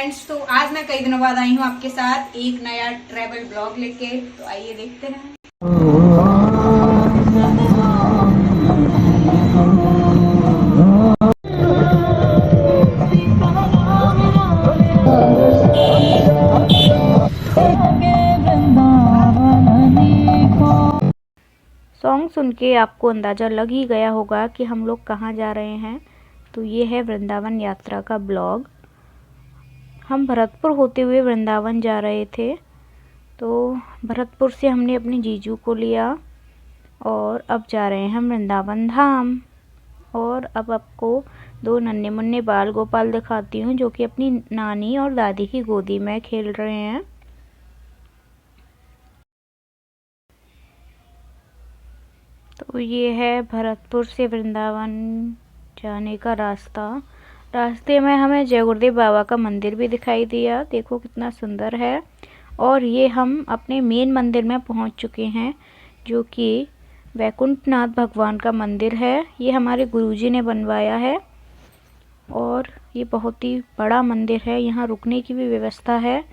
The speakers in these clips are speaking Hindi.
फ्रेंड्स, तो आज मैं कई दिनों बाद आई हूँ आपके साथ एक नया ट्रैवल ब्लॉग लेके। तो आइए देखते हैं। सॉन्ग सुन के आपको अंदाज़ा लग ही गया होगा कि हम लोग कहाँ जा रहे हैं। तो ये है वृंदावन यात्रा का ब्लॉग। हम भरतपुर होते हुए वृंदावन जा रहे थे। तो भरतपुर से हमने अपने जीजू को लिया और अब जा रहे हैं हम वृंदावन धाम। और अब आपको दो नन्हे मुन्ने बाल गोपाल दिखाती हूँ जो कि अपनी नानी और दादी की गोदी में खेल रहे हैं। तो ये है भरतपुर से वृंदावन जाने का रास्ता। रास्ते में हमें जय गुरुदेव बाबा का मंदिर भी दिखाई दिया, देखो कितना सुंदर है। और ये हम अपने मेन मंदिर में पहुंच चुके हैं जो कि वैकुंठनाथ भगवान का मंदिर है। ये हमारे गुरुजी ने बनवाया है और ये बहुत ही बड़ा मंदिर है। यहाँ रुकने की भी व्यवस्था है,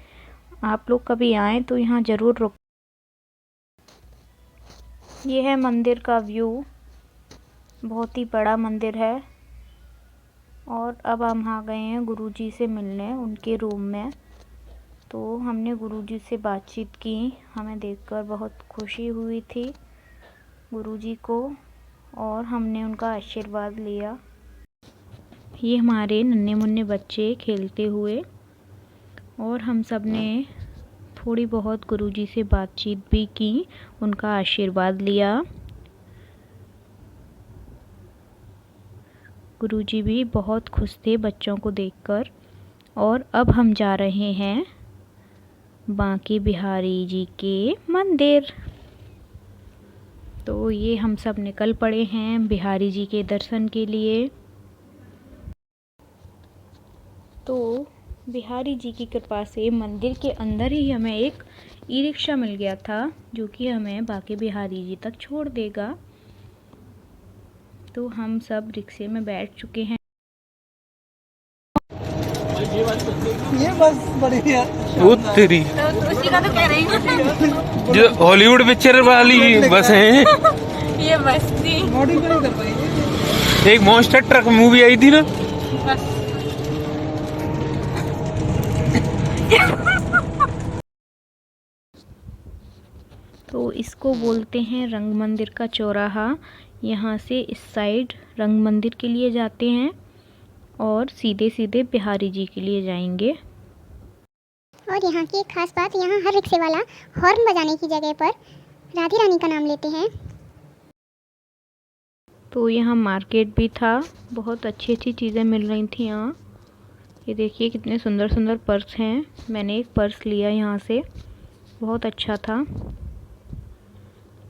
आप लोग कभी आएँ तो यहाँ ज़रूर रुक। ये है मंदिर का व्यू, बहुत ही बड़ा मंदिर है। और अब हम आ गए हैं गुरुजी से मिलने उनके रूम में। तो हमने गुरुजी से बातचीत की, हमें देखकर बहुत खुशी हुई थी गुरुजी को और हमने उनका आशीर्वाद लिया। ये हमारे नन्हे मुन्ने बच्चे खेलते हुए और हम सब ने थोड़ी बहुत गुरुजी से बातचीत भी की, उनका आशीर्वाद लिया। गुरुजी भी बहुत खुश थे बच्चों को देखकर। और अब हम जा रहे हैं बांके बिहारी जी के मंदिर। तो ये हम सब निकल पड़े हैं बिहारी जी के दर्शन के लिए। तो बिहारी जी की कृपा से मंदिर के अंदर ही हमें एक ई रिक्शा मिल गया था जो कि हमें बांके बिहारी जी तक छोड़ देगा। तो हम सब रिक्शे में बैठ चुके हैं। ये बस बढ़िया उत्तरी तो उसी का तो कह रही हूँ। जो हॉलीवुड पिक्चर वाली बस है। ये बस थी, मॉडिफाई कर पाएंगे। एक मॉन्स्टर ट्रक मूवी आई थी ना। बस। तो इसको बोलते हैं रंग मंदिर का चौराहा। यहाँ से इस साइड रंग मंदिर के लिए जाते हैं और सीधे सीधे बिहारी जी के लिए जाएंगे। और यहाँ की एक खास बात, यहाँ हर रिक्शे वाला हॉर्न बजाने की जगह पर राधी रानी का नाम लेते हैं। तो यहाँ मार्केट भी था, बहुत अच्छी अच्छी चीज़ें मिल रही थी यहाँ। ये देखिए कितने सुंदर सुंदर पर्स हैं। मैंने एक पर्स लिया यहाँ से, बहुत अच्छा था।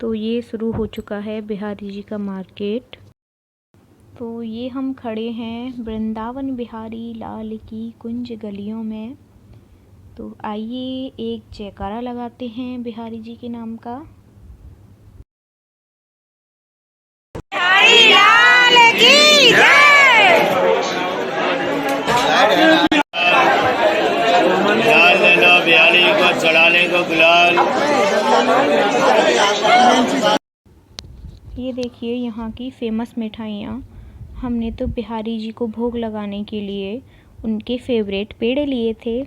तो ये शुरू हो चुका है बिहारी जी का मार्केट। तो ये हम खड़े हैं वृंदावन बिहारी लाल की कुंज गलियों में। तो आइए एक जयकारा लगाते हैं बिहारी जी के नाम का। बिहारी लाल की जय। गुलाल लेना बिहारी को चढ़ाने को गुलाल। ये देखिए यहाँ की फेमस मिठाइयाँ। हमने तो बिहारी जी को भोग लगाने के लिए उनके फेवरेट पेड़े लिए थे।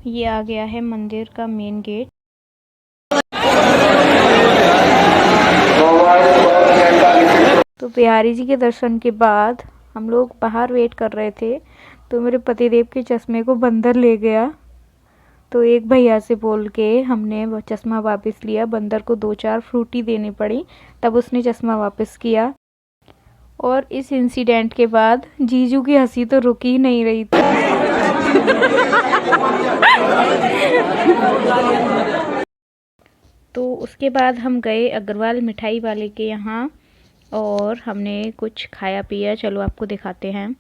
ये आ गया है मंदिर का मेन गेट। तो बिहारी जी के दर्शन के बाद हम लोग बाहर वेट कर रहे थे तो मेरे पतिदेव के चश्मे को बंदर ले गया। तो एक भैया से बोल के हमने वो चश्मा वापस लिया। बंदर को 2-4 फ्रूटी देनी पड़ी, तब उसने चश्मा वापस किया। और इस इंसिडेंट के बाद जीजू की हंसी तो रुक ही नहीं रही थी। तो उसके बाद हम गए अग्रवाल मिठाई वाले के यहाँ और हमने कुछ खाया पिया, चलो आपको दिखाते हैं।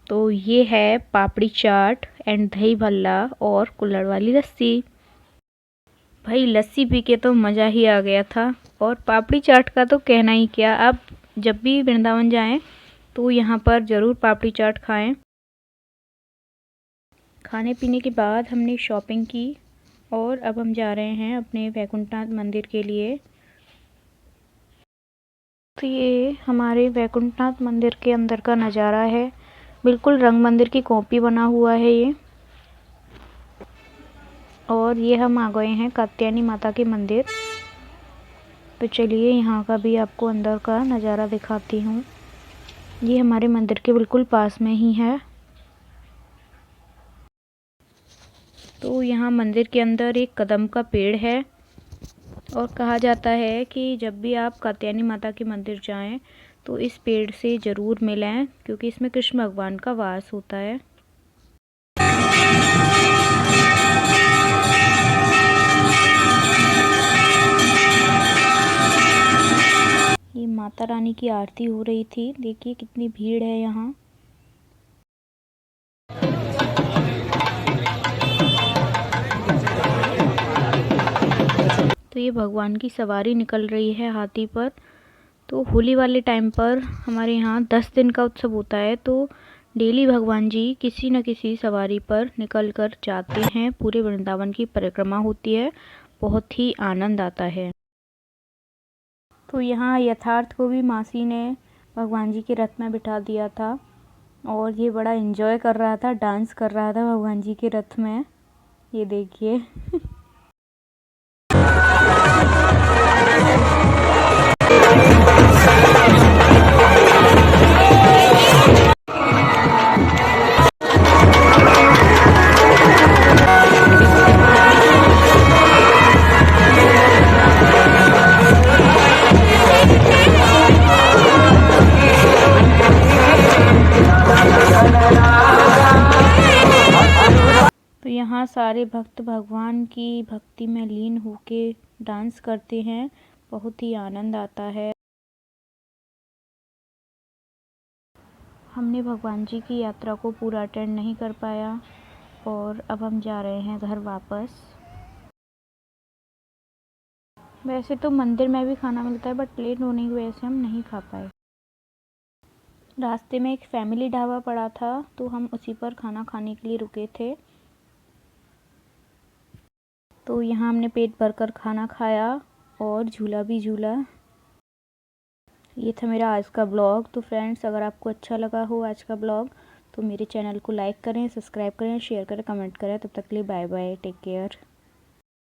तो ये है पापड़ी चाट एंड दही भल्ला और कुल्हड़ वाली लस्सी। भाई लस्सी पी के तो मज़ा ही आ गया था। और पापड़ी चाट का तो कहना ही क्या, आप जब भी वृंदावन जाएं तो यहाँ पर ज़रूर पापड़ी चाट खाएं। खाने पीने के बाद हमने शॉपिंग की और अब हम जा रहे हैं अपने वैकुंठनाथ मंदिर के लिए। तो ये हमारे वैकुंठनाथ मंदिर के अंदर का नज़ारा है। बिल्कुल रंग मंदिर की कॉपी बना हुआ है ये। और ये हम आ गए हैं कात्यायनी माता के मंदिर। तो चलिए यहाँ का भी आपको अंदर का नज़ारा दिखाती हूँ। ये हमारे मंदिर के बिल्कुल पास में ही है। तो यहाँ मंदिर के अंदर एक कदम का पेड़ है और कहा जाता है कि जब भी आप कात्यायनी माता के मंदिर जाएं तो इस पेड़ से ज़रूर मिलें, क्योंकि इसमें कृष्ण भगवान का वास होता है। ये माता रानी की आरती हो रही थी। देखिए कितनी भीड़ है यहाँ। तो ये भगवान की सवारी निकल रही है हाथी पर। तो होली वाले टाइम पर हमारे यहाँ 10 दिन का उत्सव होता है, तो डेली भगवान जी किसी न किसी सवारी पर निकल कर जाते हैं। पूरे वृंदावन की परिक्रमा होती है, बहुत ही आनंद आता है। तो यहाँ यथार्थ को भी मासी ने भगवान जी के रथ में बिठा दिया था और ये बड़ा एंजॉय कर रहा था, डांस कर रहा था भगवान जी के रथ में। ये देखिए। यहाँ सारे भक्त भगवान की भक्ति में लीन होके डांस करते हैं, बहुत ही आनंद आता है। हमने भगवान जी की यात्रा को पूरा अटेंड नहीं कर पाया और अब हम जा रहे हैं घर वापस। वैसे तो मंदिर में भी खाना मिलता है, बट लेट होने की वजह से हम नहीं खा पाए। रास्ते में एक फैमिली ढाबा पड़ा था, तो हम उसी पर खाना खाने के लिए रुके थे। तो यहाँ हमने पेट भरकर खाना खाया और झूला भी झूला। ये था मेरा आज का ब्लॉग। तो फ्रेंड्स, अगर आपको अच्छा लगा हो आज का ब्लॉग तो मेरे चैनल को लाइक करें, सब्सक्राइब करें, शेयर करें, कमेंट करें। तब तक के लिए बाय बाय, टेक केयर।